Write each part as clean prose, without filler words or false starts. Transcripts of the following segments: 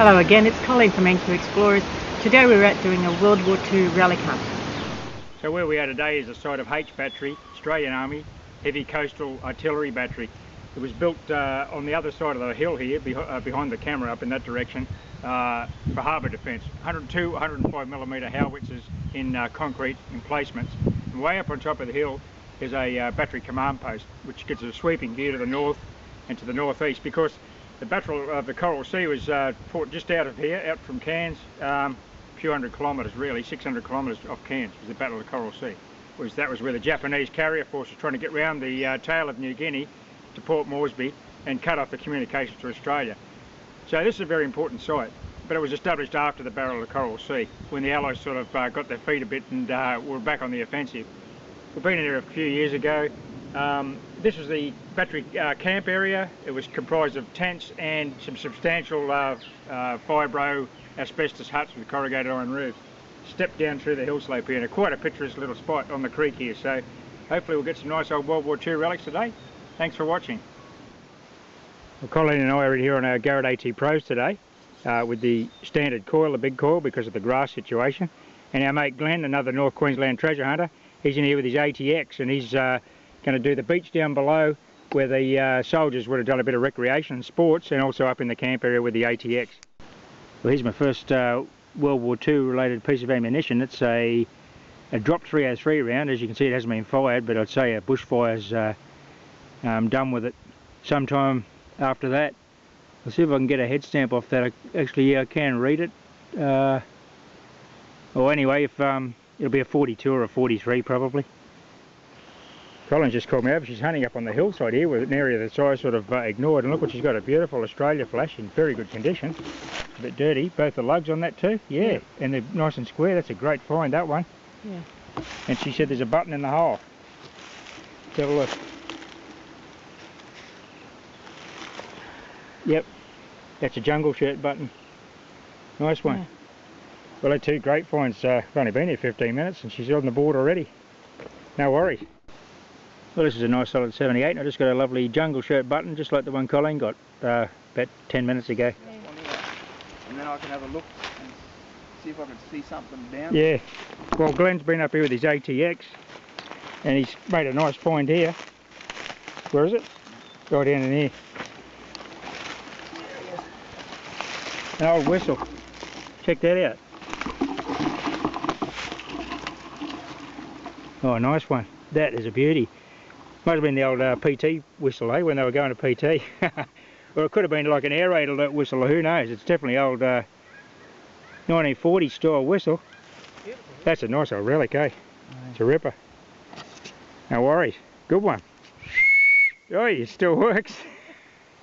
Hello again, it's Colleen from N2 Explorers. Today we're out doing a World War II relic hunt. So where we are today is the site of H Battery, Australian Army Heavy Coastal Artillery Battery. It was built on the other side of the hill here, behind the camera up in that direction, for harbour defence. 102, 105mm howitzers in concrete emplacements. And way up on top of the hill is a battery command post, which gets a sweeping view to the north and to the northeast, because the Battle of the Coral Sea was fought just out of here, out from Cairns, a few hundred kilometres really, 600 kilometres off Cairns was the Battle of the Coral Sea. That was where the Japanese carrier force was trying to get round the tail of New Guinea to Port Moresby and cut off the communications to Australia. So this is a very important site, but it was established after the Battle of the Coral Sea, when the Allies sort of got their feet a bit and were back on the offensive. We've been in there a few years ago. This was the battery camp area. It was comprised of tents and some substantial fibro asbestos huts with corrugated iron roofs. Stepped down through the hill slope here, and quite a picturesque little spot on the creek here. So hopefully we'll get some nice old World War II relics today. Thanks for watching. Well, Colleen and I are here on our Garrett AT Pros today with the standard coil, the big coil, because of the grass situation. And our mate Glenn, another North Queensland treasure hunter, he's in here with his ATX, and he's going to do the beach down below where the soldiers would have done a bit of recreation and sports, and also up in the camp area with the ATX. Well, here's my first World War II related piece of ammunition. It's a drop 303 round. As you can see, it hasn't been fired, but I'd say a bushfire's done with it sometime after that. I'll see if I can get a head stamp off that. Actually, I can read it. Well, anyway, if it'll be a 42 or a 43 probably. Colin's just called me over. She's hunting up on the hillside here with an area that's I sort of ignored, and look what she's got, a beautiful Australia flash in very good condition. A bit dirty. Both the lugs on that too. Yeah. And they're nice and square. That's a great find, that one. Yeah. And she said there's a button in the hole. Have a look. Yep. That's a jungle shirt button. Nice one. Yeah. Well, they're two great finds. I've only been here 15 minutes and she's on the board already. No worries. Well, this is a nice solid 78, and I just got a lovely jungle shirt button, just like the one Colleen got about 10 minutes ago. Yeah. And then I can have a look and see if I can see something down. Yeah. Well, Glenn's been up here with his ATX, and he's made a nice find here. Where is it? Right down in here. An old whistle. Check that out. Oh, nice one. That is a beauty. Might have been the old PT whistle, eh, when they were going to PT. Or it could have been like an air raid alert whistle, or who knows. It's definitely old 1940 style whistle. Beautiful. That's a nice old relic, eh? It's a ripper. No worries. Good one. Oh, it still works.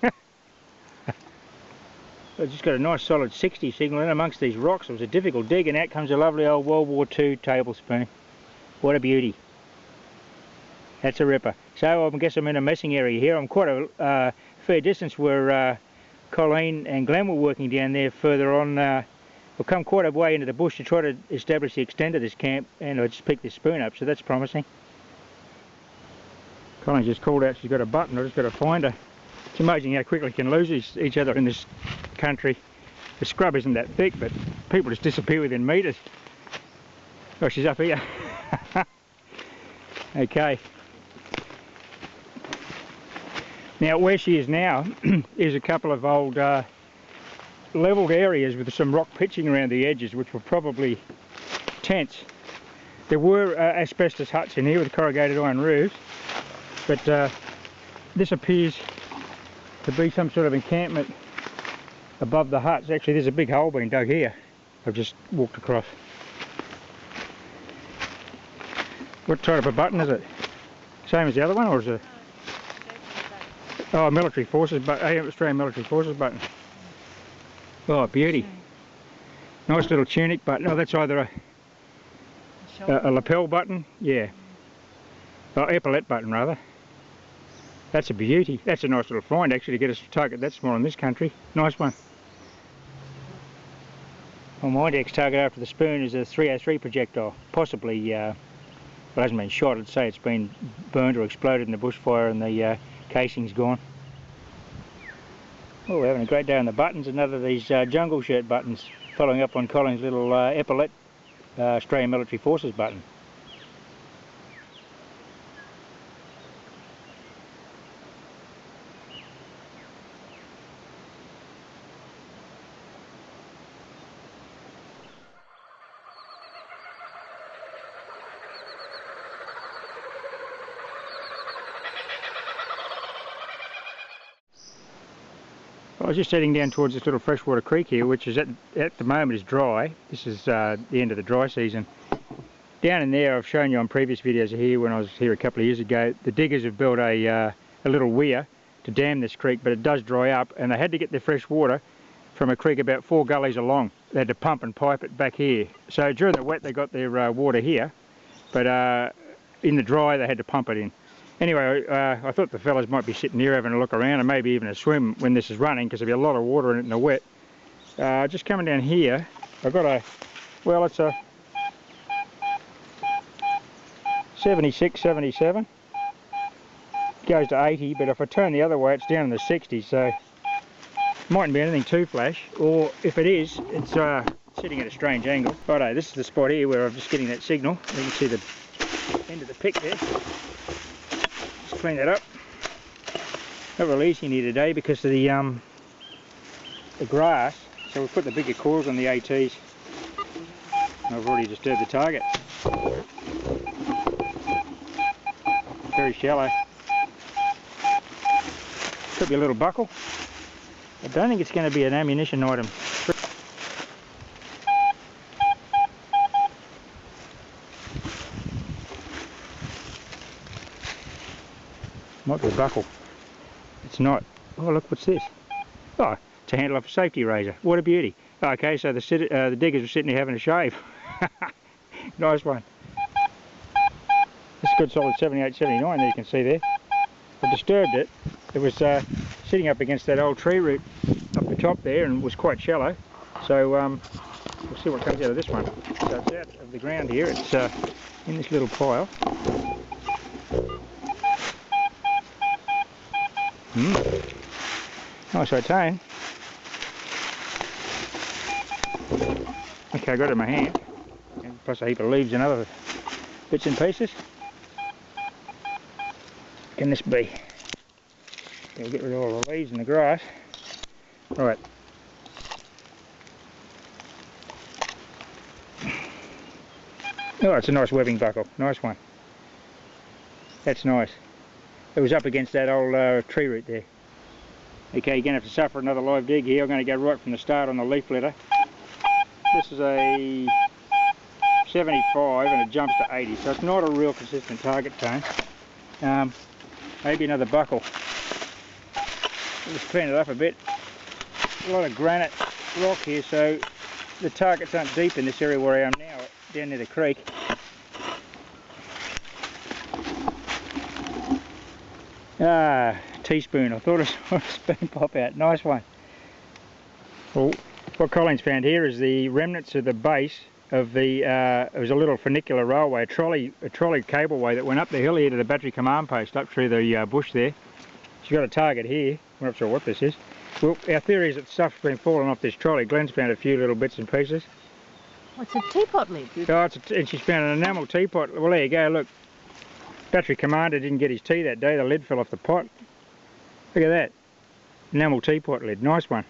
I just got a nice solid 60 signal in amongst these rocks. It was a difficult dig, and out comes a lovely old World War II tablespoon. What a beauty. That's a ripper. So I guess I'm in a messing area here. I'm quite a fair distance where Colleen and Glenn were working down there further on. We've come quite a way into the bush to try to establish the extent of this camp, and I just picked this spoon up, so that's promising. Colleen just called out she's got a button. I just got to find her. It's amazing how quickly we can lose each other in this country. The scrub isn't that thick, but people just disappear within metres. Oh, she's up here. Okay. Now where she is now is a couple of old levelled areas with some rock pitching around the edges, which were probably tents. There were asbestos huts in here with corrugated iron roofs, but this appears to be some sort of encampment above the huts. Actually, there's a big hole being dug here. I've just walked across. What type of a button is it? Same as the other one, or is it? Oh, military forces, but Australian military forces button. Oh, beauty! Nice little tunic button. Oh, that's either a lapel button, yeah. Oh, epaulette button rather. That's a beauty. That's a nice little find actually to get us to target that small in this country. Nice one. Well, my next target after the spoon is a 303 projectile, possibly. Well, it hasn't been shot. I'd say it's been burned or exploded in the bushfire and the casing's gone. Oh, we're having a great day on the buttons. Another of these jungle shirt buttons, following up on Colin's little epaulette Australian Military Forces button. I was just heading down towards this little freshwater creek here, which is at the moment is dry. This is the end of the dry season. Down in there, I've shown you on previous videos here when I was here a couple of years ago, the diggers have built a little weir to dam this creek, but it does dry up, and they had to get their fresh water from a creek about 4 gullies along. They had to pump and pipe it back here. So during the wet they got their water here, but in the dry they had to pump it in. Anyway, I thought the fellas might be sitting here having a look around and maybe even a swim when this is running, because there'll be a lot of water in it in the wet. Just coming down here, I've got a, well, it's a 76, 77. It goes to 80, but if I turn the other way it's down in the 60s, so it mightn't be anything too flash, or if it is, it's sitting at a strange angle. Righto, this is the spot here where I'm just getting that signal. You can see the end of the pick there. Clean that up. Not real easy here today because of the grass, so we've put the bigger coils on the ATs. I've already disturbed the target. Very shallow. Could be a little buckle. I don't think it's going to be an ammunition item. Might be a buckle. It's not. Oh look, what's this? Oh, it's a handle off a safety razor. What a beauty. Okay, so the diggers were sitting here having a shave. Nice one. It's a good solid 78, 79 there, you can see there. I disturbed it. It was sitting up against that old tree root up the top there and was quite shallow. So we'll see what comes out of this one. So it's out of the ground here. It's in this little pile. Nice retain. Okay, I got it in my hand. And plus a heap of leaves and other bits and pieces. What can this be? We'll get rid of all the leaves and the grass. Right. Oh, it's a nice webbing buckle. Nice one. That's nice. It was up against that old tree root there. Okay, you're going to have to suffer another live dig here. I'm going to go right from the start on the leaf litter. This is a 75 and it jumps to 80, so it's not a real consistent target tone. Maybe another buckle. We'll just clean it up a bit. A lot of granite rock here, so the targets aren't deep in this area where I am now, down near the creek. Ah, teaspoon. I thought I saw a spoon pop out. Nice one. Well, what Colin's found here is the remnants of the base of the, it was a little funicular railway, a trolley cableway that went up the hill here to the battery command post, up through the bush there. She's got a target here. I'm not sure what this is. Well, our theory is that stuff's been falling off this trolley. Glenn's found a few little bits and pieces. Oh, it's a teapot lid. Oh, and she's found an enamel teapot. Well, there you go, look. Battery commander didn't get his tea that day, the lid fell off the pot. Look at that. Enamel teapot lid, nice one.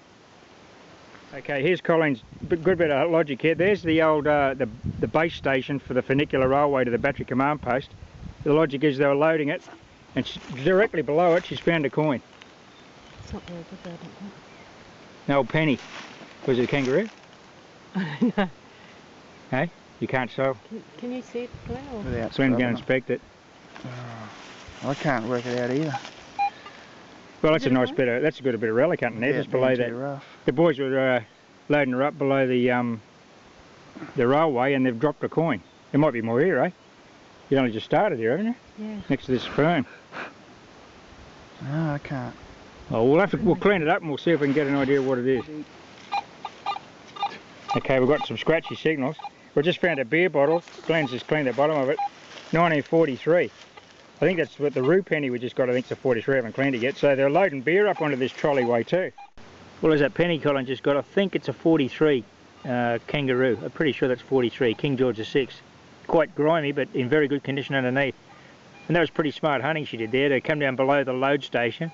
Okay, here's Colin's good bit of logic here. There's the old, the base station for the funicular railway to the battery command post. The logic is they were loading it, and directly below it she's found a coin. It's not very good though, I don't think. An old penny. Was it a kangaroo? No. Hey? You can't tell. Can you see it, Glenn? Or? Without Swim, go scrubbing and inspect it. I can't work it out either. Well, that's a nice bit of, that's a good bit of relic hunting there, Yeah, just below that. rough. The boys were loading her up below the railway, and they've dropped a coin. There might be more here, eh? You only just started here, haven't you? Yeah. Next to this fern. No, I can't. Oh, we'll clean it up and we'll see if we can get an idea of what it is. Okay, we've got some scratchy signals. We just found a beer bottle. Glenn's just cleaned the bottom of it. 1943. I think that's what the rue penny we just got. I think it's a 43. I haven't cleaned it yet. So they're loading beer up onto this trolleyway too. Well, there's that penny Colin just got. I think it's a 43 kangaroo. I'm pretty sure that's 43, King George VI. Quite grimy, but in very good condition underneath. And that was pretty smart hunting she did there, to come down below the load station,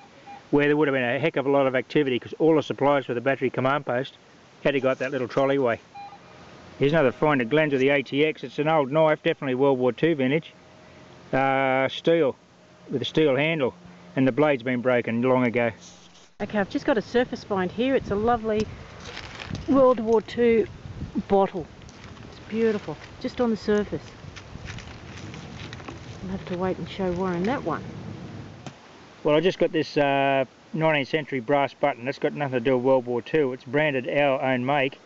where there would have been a heck of a lot of activity, because all the supplies for the battery command post had to go up that little trolleyway. Here's another find at Glenn's of the ATX. It's an old knife, definitely World War II vintage. Steel, with a steel handle, and the blade's been broken long ago. Okay, I've just got a surface find here. It's a lovely World War II bottle. It's beautiful, just on the surface. I'll have to wait and show Warren that one. Well, I just got this 19th century brass button. That's got nothing to do with World War II. It's branded our own make.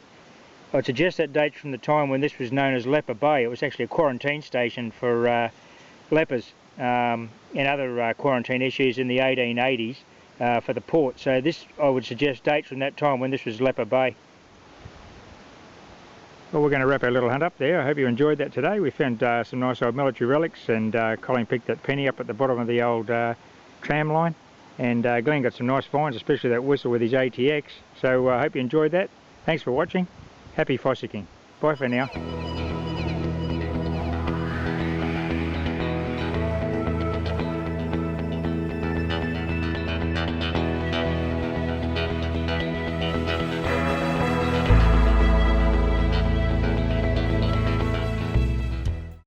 I'd suggest that dates from the time when this was known as Leper Bay. It was actually a quarantine station for lepers and other quarantine issues in the 1880s. For the port, so this, I would suggest, dates from that time when this was Leper Bay. Well, we're going to wrap our little hunt up there. I hope you enjoyed that today. We found some nice old military relics, and Colin picked that penny up at the bottom of the old tram line, and Glenn got some nice finds, especially that whistle with his ATX. So I hope you enjoyed that. Thanks for watching. Happy fossicking. Bye for now.